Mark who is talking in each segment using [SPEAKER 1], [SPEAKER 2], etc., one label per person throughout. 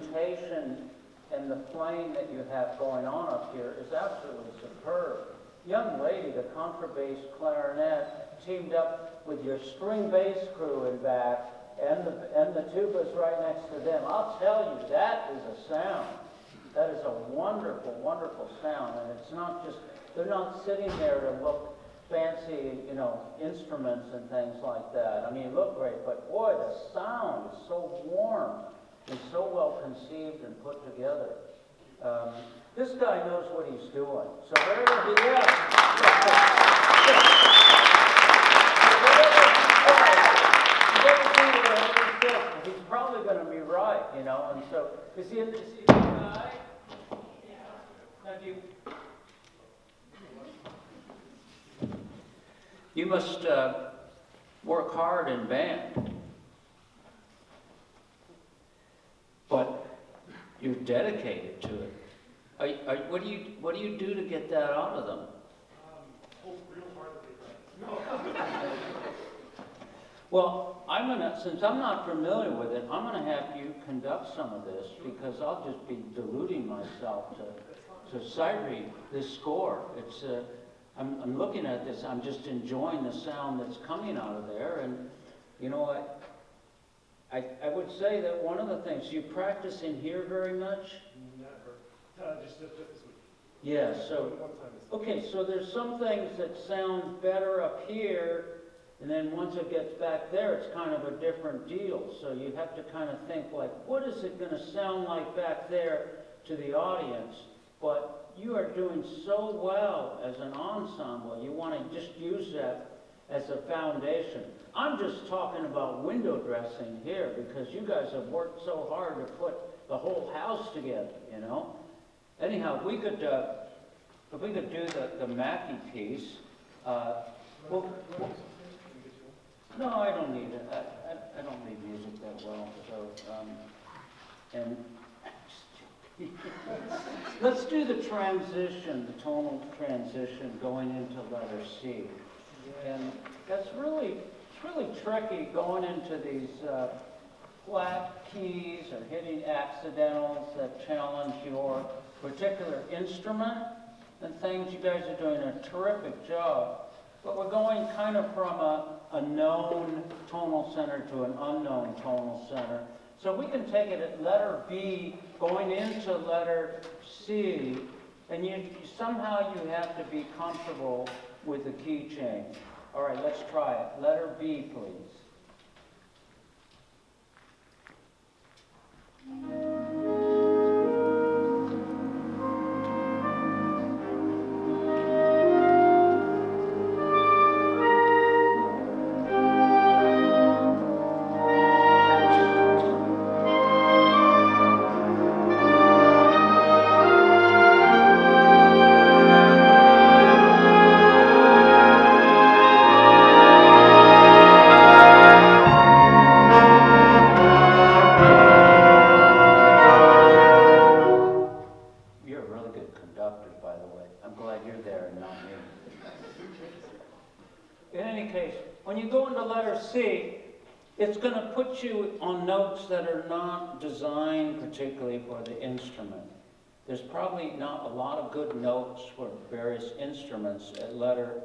[SPEAKER 1] instrumentation and the playing that you have going on up here is absolutely superb. Young lady, the contrabass clarinet, teamed up with your string bass crew in back, and the tuba's right next to them. I'll tell you, that is a sound. That is a wonderful, wonderful sound, and it's not just, they're not sitting there to look fancy, you know, instruments and things like that. I mean, look great, but boy, the sound is so warm and so well conceived and put together. This guy knows what he's doing. So wherever he is, he's probably going to be right, you know. And so, is he a guy? Yeah. You must work hard in band, but you're dedicated to it. What do you do to get that out of them?
[SPEAKER 2] Hope real hard that they can.
[SPEAKER 1] Well, since I'm not familiar with it, I'm gonna have you conduct some of this because I'll just be deluding myself to sight read this score. It's I'm looking at this, I'm just enjoying the sound that's coming out of there, and you know, I would say that one of the things, you practice in here very much?
[SPEAKER 2] Never. Just this week.
[SPEAKER 1] Yeah, so,
[SPEAKER 2] One time this week.
[SPEAKER 1] okay, so there's some things that sound better up here, and then once it gets back there, it's kind of a different deal. So you have to kind of think like, what is it going to sound like back there to the audience? But you are doing so well as an ensemble, you want to just use that as a foundation. I'm just talking about window dressing here because you guys have worked so hard to put the whole house together, you know. Anyhow, if we could do the Mackey piece, no, I don't need it. I don't need music that well. So, and let's do the transition, the tonal transition going into letter C. And that's really tricky going into these flat keys or hitting accidentals that challenge your particular instrument and things. You guys are doing a terrific job. But we're going kind of from a known tonal center to an unknown tonal center. So we can take it at letter B going into letter C, and somehow you have to be comfortable with the key change. All right, let's try it. Letter B, please. It's going to put you on notes that are not designed particularly for the instrument. There's probably not a lot of good notes for various instruments at letter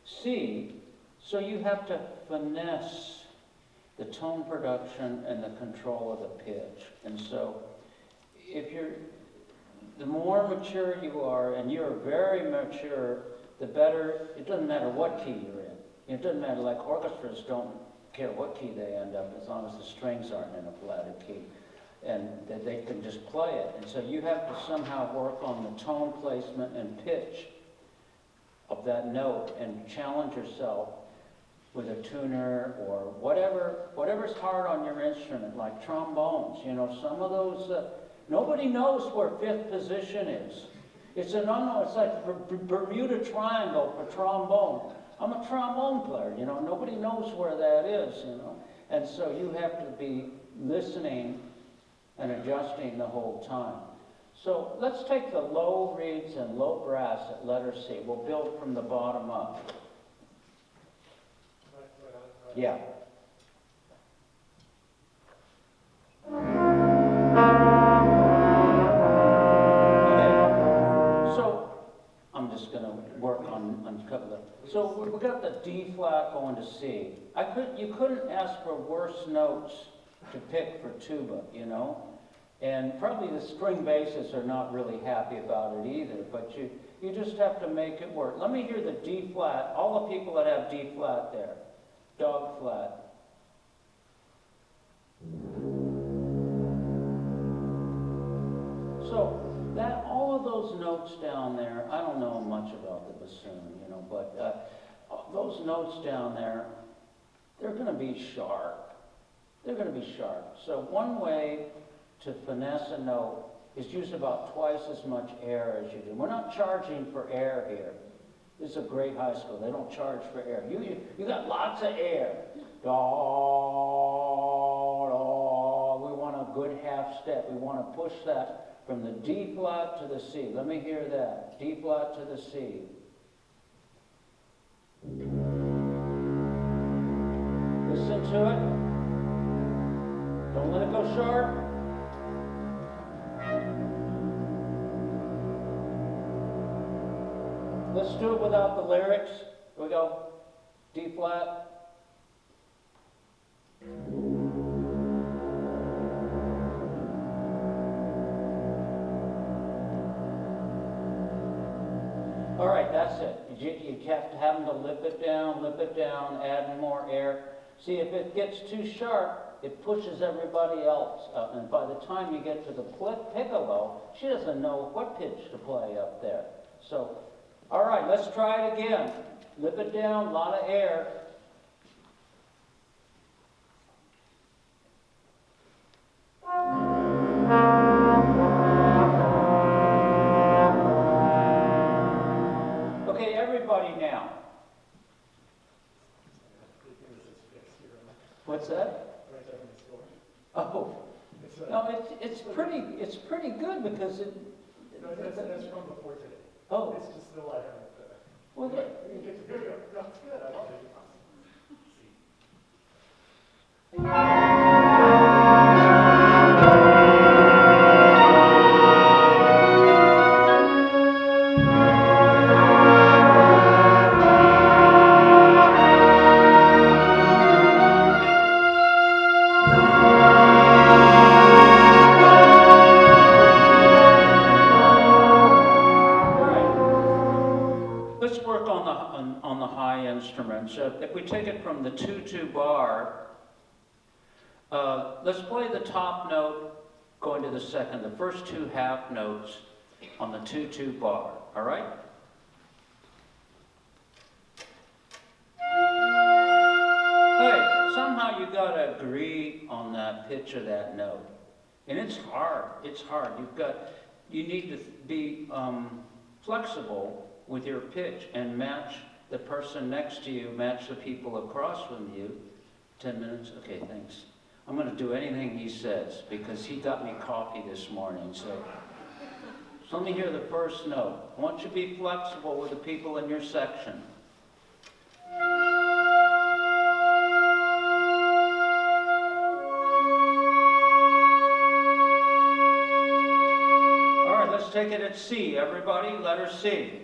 [SPEAKER 1] C, so you have to finesse the tone production and the control of the pitch. And so the more mature you are, and you're very mature, the better. It doesn't matter what key you're in. It doesn't matter, like orchestras don't care what key they end up as long as the strings aren't in a flatted key, and that they can just play it. And so you have to somehow work on the tone placement and pitch of that note and challenge yourself with a tuner or whatever's hard on your instrument, like trombones. You know, some of those, nobody knows where fifth position is. It's an unknown, it's like Bermuda Triangle for trombone. I'm a trombone player, you know, nobody knows where that is, you know. And so you have to be listening and adjusting the whole time. So let's take the low reeds and low brass at letter C. We'll build from the bottom up. Yeah. got the D flat going to C. You couldn't ask for worse notes to pick for tuba, you know? And probably the string bassists are not really happy about it either, but you just have to make it work. Let me hear the D flat, all the people that have D flat there. Dog flat. So that all of those notes down there, I don't know much about the bassoon, you know, but those notes down there, they're going to be sharp. They're going to be sharp. So one way to finesse a note is use about twice as much air as you do. We're not charging for air here. This is a great high school. They don't charge for air. You got lots of air. Da, da. We want a good half step. We want to push that from the D flat to the C. Let me hear that. D flat to the C. Listen to it. Don't let it go sharp. Let's do it without the lyrics. Here we go. D flat. All right, that's it. You have to have them to lip it down, add more air. See, if it gets too sharp, it pushes everybody else up. And by the time you get to the piccolo, she doesn't know what pitch to play up there. So, all right, let's try it again. Lip it down, a lot of air. Okay, everybody now. What's that? Oh, no, it's pretty good because it.
[SPEAKER 2] No, that's from before today.
[SPEAKER 1] Oh.
[SPEAKER 2] It's just still I haven't.
[SPEAKER 1] Well,
[SPEAKER 2] Here we go. That's good. I love it.
[SPEAKER 1] instruments. If we take it from the 2-2 bar, let's play the top note going to the second, the first two half notes on the 2-2 bar, all right? Hey, somehow you gotta agree on that pitch of that note. And it's hard, you need to be flexible with your pitch and match the person next to you, match the people across from you. 10 minutes, okay, thanks. I'm gonna do anything he says because he got me coffee this morning, so let me hear the first note. I want you to be flexible with the people in your section. All right, let's take it at C, everybody, letter C.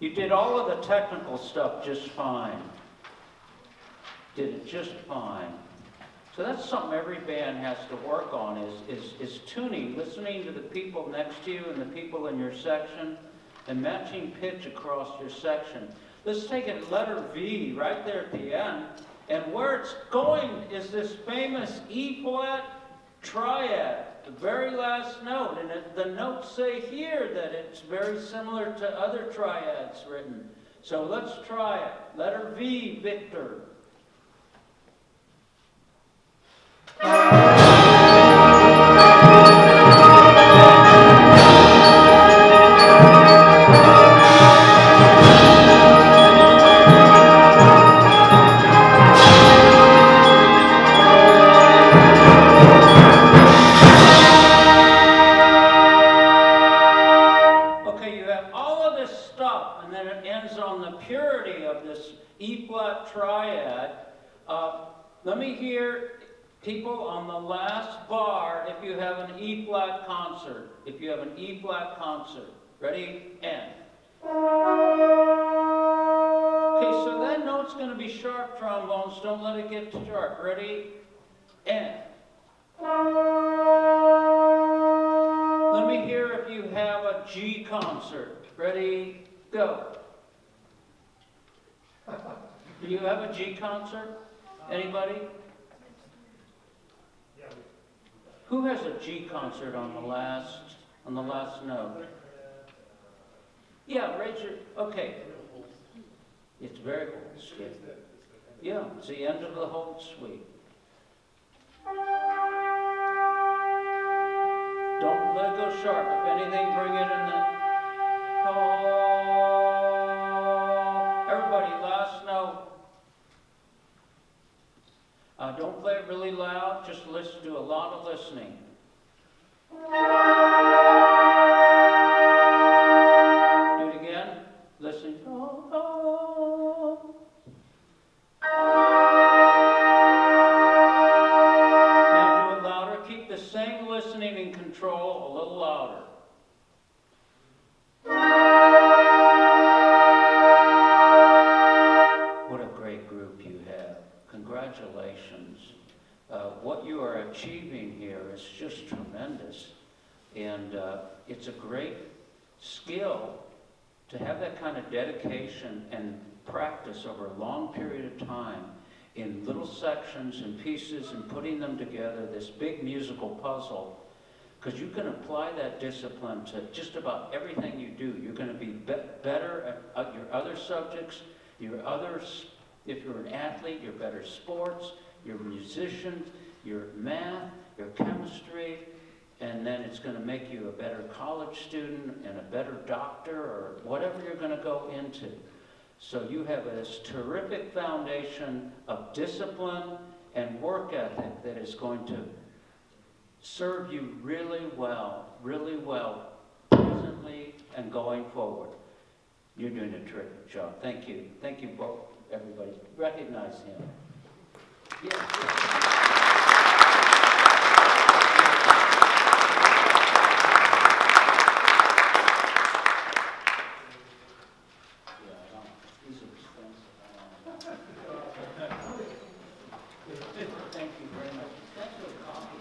[SPEAKER 1] You did all of the technical stuff just fine. Did it just fine. So that's something every band has to work on is tuning, listening to the people next to you and the people in your section and matching pitch across your section. Let's take it letter V right there at the end. And where it's going is this famous E flat triad. The very last note, and the notes say here that it's very similar to other triads written. So let's try it. Letter V, Victor. E-flat triad. Let me hear people on the last bar if you have an E-flat concert. If you have an E-flat concert. Ready? And. Okay, so that note's going to be sharp, trombones. Don't let it get too sharp. Ready? And. Let me hear if you have a G concert. Ready? Go. Do you have a G concert? Anybody?
[SPEAKER 2] Yeah,
[SPEAKER 1] Who has a G concert on the last note? Yeah, raise your, okay. It's very cool. Yeah, it's the end of the whole suite. Don't let it go sharp. If anything, bring it in the, oh. Everybody, last note. Don't play it really loud, just listen, do a lot of listening. Do it again, listen. Oh, oh. Now do it louder, keep the same listening and control a little louder. What a great group you have. Congratulations. What you are achieving here is just tremendous. And it's a great skill to have that kind of dedication and practice over a long period of time in little sections and pieces and putting them together, this big musical puzzle. Because you can apply that discipline to just about everything you do. You're going to be better at your other subjects, your others. If you're an athlete, you're better sports, you're a musician, your math, your chemistry, and then it's going to make you a better college student and a better doctor or whatever you're going to go into. So you have this terrific foundation of discipline and work ethic that is going to serve you really well, presently and going forward. You're doing a terrific job. Thank you. Thank you both, everybody. Recognize him. Yeah. Thank you very much. Thanks for the coffee.